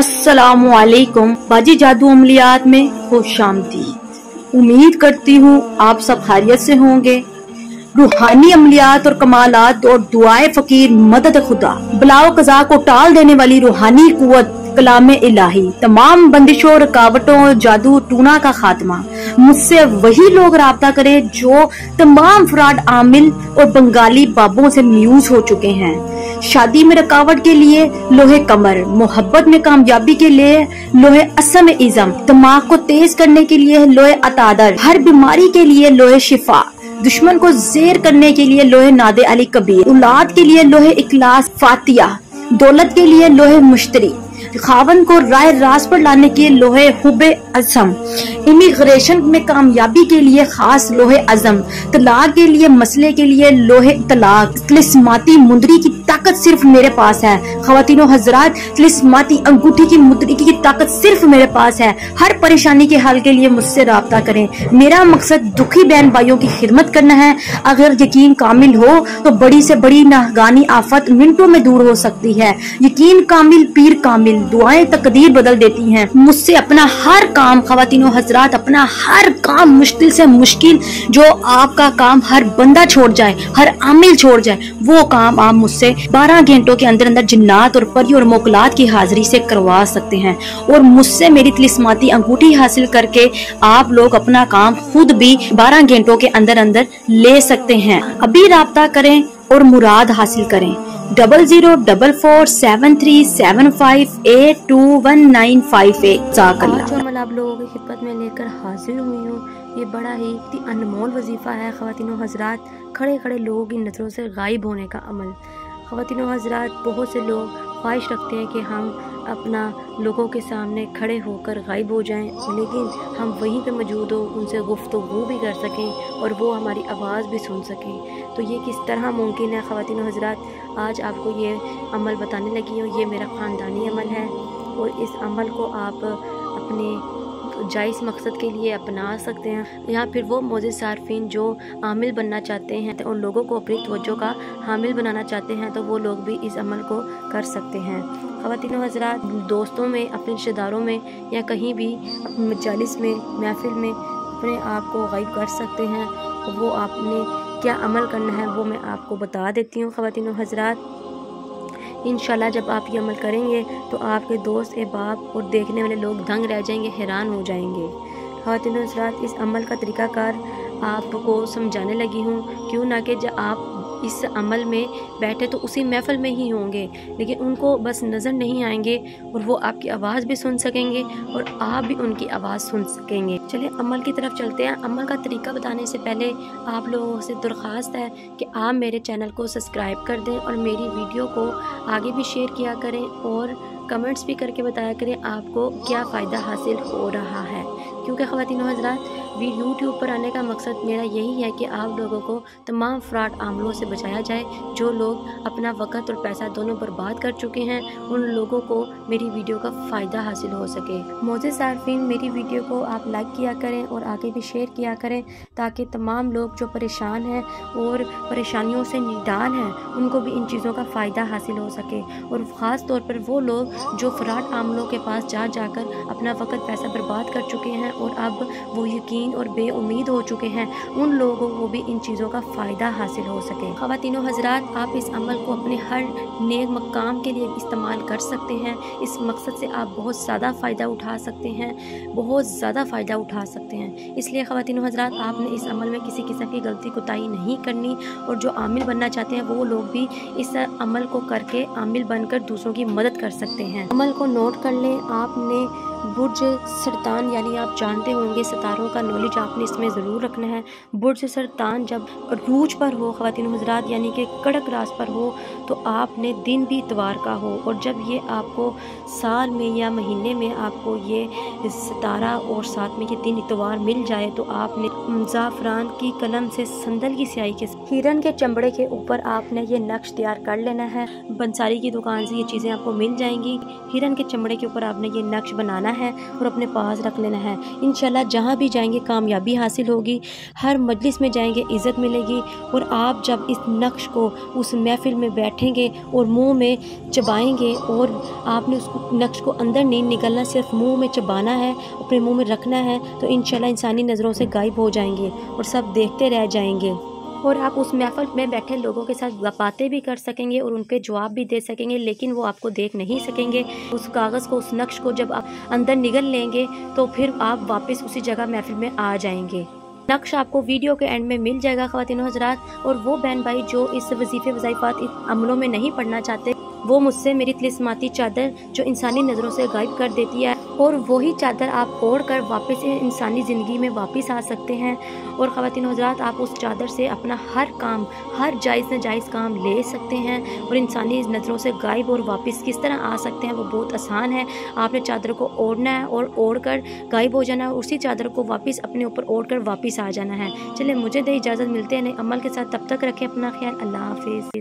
अस्सलामुअलैकुम बाजी जादू अमलियात में खुश आमदीद। उम्मीद करती हूँ आप सब खैरियत से होंगे। रूहानी अमलियात और कमालात और दुआए फकीर मदद खुदा बलाओ कज़ा को टाल देने वाली रूहानी कुव्वत कलाम इलाही, तमाम बंदिशों रुकावटों और जादू टूना का खात्मा। मुझसे वही लोग राब्ता करें जो तमाम फ्रॉड आमिल और बंगाली बाबों से म्यूज हो चुके हैं। शादी में रुकावट के लिए लोहे कमर, मोहब्बत में कामयाबी के लिए लोहे असम इज़म, दिमाग को तेज करने के लिए लोहे अतादर, हर बीमारी के लिए लोहे शिफा, दुश्मन को जेर करने के लिए लोहे नादे अली कबीर, औलाद के लिए लोहे इखलास फातिया, दौलत के लिए लोहे मुश्तरी, खावन को राय रास पर लाने के लिए लोहे हुबे अज़म, इमिग्रेशन में कामयाबी के लिए खास लोहे अज़म, तलाक के लिए मसले के लिए लोहे तलाक, तिलिस्माती मुंदरी की ताकत सिर्फ मेरे पास है। ख़वातीनो हज़रात, तिलिस्माती अंगूठी की मुंदरी की ताकत सिर्फ मेरे पास है। हर परेशानी के हल के लिए मुझसे राब्ता करें। मेरा मकसद दुखी बहन भाइयों की खिदमत करना है। अगर यकीन कामिल हो तो बड़ी से बड़ी नागानी आफत मिनटों में दूर हो सकती है। यकीन कामिल पीर कामिल, दुआएं तकदीर बदल देती हैं। मुझसे अपना हर काम ख़वातीनो हज़रात, अपना हर काम मुश्किल से मुश्किल, जो आपका काम हर बंदा छोड़ जाए, हर आमिल छोड़ जाए, वो काम आप मुझसे 12 घंटों के अंदर अंदर जिन्नात और परी और मोकलात की हाजिरी से करवा सकते हैं। और मुझसे मेरी तिलिस्माती अंगूठी हासिल करके आप लोग अपना काम खुद भी 12 घंटों के अंदर अंदर ले सकते हैं। अभी राब्ता करें और मुराद हासिल करें। 00447375821958। आज अमल आप लोगों की खिदमत में लेकर हाजिर हुई हूँ। ये बड़ा ही अनमोल वजीफा है ख़वातीनो हज़रात, खड़े खड़े लोगों की नज़रों से गायब होने का अमल। ख़वातीनो हज़रात, बहुत से लोग ख्वाहिश रखते हैं कि हम अपना लोगों के सामने खड़े होकर गायब हो जाएं, लेकिन हम वहीं पे मौजूद हो, उनसे गुफ्तगू भी कर सकें और वो हमारी आवाज़ भी सुन सकें। तो ये किस तरह मुमकिन है ख़वातीनो हज़रात, आज आपको ये अमल बताने लगी हूँ। ये मेरा ख़ानदानी अमल है और इस अमल को आप अपने जायज़ मकसद के लिए अपना सकते हैं, या फिर वो मोज़िज़ सारफीन जो आमिल बनना चाहते हैं और लोगों को अपनी तवज्जो का हामिल बनाना चाहते हैं, तो वो लोग भी इस अमल को कर सकते हैं। ख़वातीनो हज़रात, दोस्तों में, अपने रिश्तेदारों में या कहीं भी अपने मजालिस में, महफिल में अपने आप को गायब कर सकते हैं। वो आपने क्या अमल करना है वो मैं आपको बता देती हूँ। ख़वातीनो हज़रात, इंशाल्लाह जब आप ये अमल करेंगे तो आपके दोस्त अहबाब और देखने वाले लोग दंग रह जाएंगे, हैरान हो जाएंगे। ख़वातीनो हज़रात, इस अमल का तरीक़ाकार आपको समझाने लगी हूँ। क्यों ना कि जब आप इस अमल में बैठे तो उसी महफिल में ही होंगे, लेकिन उनको बस नज़र नहीं आएंगे और वो आपकी आवाज़ भी सुन सकेंगे और आप भी उनकी आवाज़ सुन सकेंगे। चलिए अमल की तरफ चलते हैं। अमल का तरीका बताने से पहले आप लोगों से दरख्वास्त है कि आप मेरे चैनल को सब्सक्राइब कर दें और मेरी वीडियो को आगे भी शेयर किया करें और कमेंट्स भी करके बताया करें आपको क्या फ़ायदा हासिल हो रहा है। क्योंकि ख़वातीनो हज़रात, यूट्यूब पर आने का मकसद मेरा यही है कि आप लोगों को तमाम फ्रॉड आमलों से बचाया जाए। जो लोग अपना वक़्त और पैसा दोनों बर्बाद कर चुके हैं, उन लोगों को मेरी वीडियो का फ़ायदा हासिल हो सके। मोज़िज़ सारफीन, मेरी वीडियो को आप लाइक किया करें और आगे भी शेयर किया करें, ताकि तमाम लोग जो परेशान हैं और परेशानियों से निदान हैं, उनको भी इन चीज़ों का फ़ायदा हासिल हो सके। और ख़ास तौर पर वो लोग जो फ्रॉड आमलों के पास जाकर अपना वक़्त पैसा बर्बाद कर चुके हैं और अब वो यकीन और बेउम्मीद हो चुके हैं, उन लोगों को भी इन चीज़ों का फ़ायदा हासिल हो सके। ख़वातीनो हज़रात, आप इस अमल को अपने हर नेक मकाम के लिए इस्तेमाल कर सकते हैं। इस मकसद से आप बहुत ज़्यादा फ़ायदा उठा सकते हैं, बहुत ज़्यादा फ़ायदा उठा सकते हैं। इसलिए ख़वातीनो हज़रात, आपने इस अमल में किसी किस्म की गलती कोताही नहीं करनी और जो आमिल बनना चाहते हैं वो लोग भी इस अमल को करके आमिल बनकर दूसरों की मदद कर सकते हैं। अमल को नोट कर लें। आपने बुर्ज सरतान, यानी आप जानते होंगे सितारों का नॉलेज आपने इसमें ज़रूर रखना है। बुर्ज सरतान जब रूज पर हो ख़वातीनो हज़रात, यानी कि कड़क रास पर हो, तो आपने दिन भी इतवार का हो। और जब ये आपको साल में या महीने में आपको ये सितारा और साथ में ये दिन इतवार मिल जाए, तो आपने ज़ाफ़रान की कलम से संदल की स्याही के हिरन के चमड़े के ऊपर आपने ये नक्श तैयार कर लेना है। बंसारी की दुकान से ये चीज़ें आपको मिल जाएंगी। हिरन के चमड़े के ऊपर आपने ये नक्श बनाना है और अपने पास रख लेना है। इंशाल्लाह जहाँ भी जाएंगे कामयाबी हासिल होगी, हर मजलिस में जाएंगे इज़्ज़त मिलेगी। और आप जब इस नक्श को उस महफिल में बैठेंगे और मुँह में चबाएँगे और आपने उस नक्श को अंदर नहीं निकलना, सिर्फ मुँह में चबाना है, अपने मुँह में रखना है, तो इंशाल्लाह इंसानी नज़रों से गायब हो जाएंगे और सब देखते रह जाएंगे। और आप उस महफिल में बैठे लोगों के साथ बातें भी कर सकेंगे और उनके जवाब भी दे सकेंगे, लेकिन वो आपको देख नहीं सकेंगे। उस कागज़ को, उस नक्श को जब आप अंदर निगल लेंगे तो फिर आप वापस उसी जगह महफिल में आ जाएंगे। नक्श आपको वीडियो के एंड में मिल जाएगा ख़वातीन हज़रात। और वो बहन भाई जो इस वजीफ़े वज़ाइफ़ात इस अमलों में नहीं पढ़ना चाहते, वो मुझसे मेरी तिलिस्माती चादर जो इंसानी नज़रों से गायब कर देती है, और वही चादर आप ओढ़ कर वापस इंसानी ज़िंदगी में वापस आ सकते हैं। और ख़वातीन हज़रात आप उस चादर से अपना हर काम, हर जायज़ नाजायज़ काम ले सकते हैं और इंसानी नज़रों से गायब और वापस किस तरह आ सकते हैं वो बहुत आसान है। आपने चादर को ओढ़ना है और ओढ़ कर गायब हो जाना है, उसी चादर को वापस अपने ऊपर ओढ़ कर वापस आ जाना है। चलिए मुझे दे इजाज़त, मिलते हैं नए अमल के साथ, तब तक रखें अपना ख्याल। अल्लाह हाफिज़।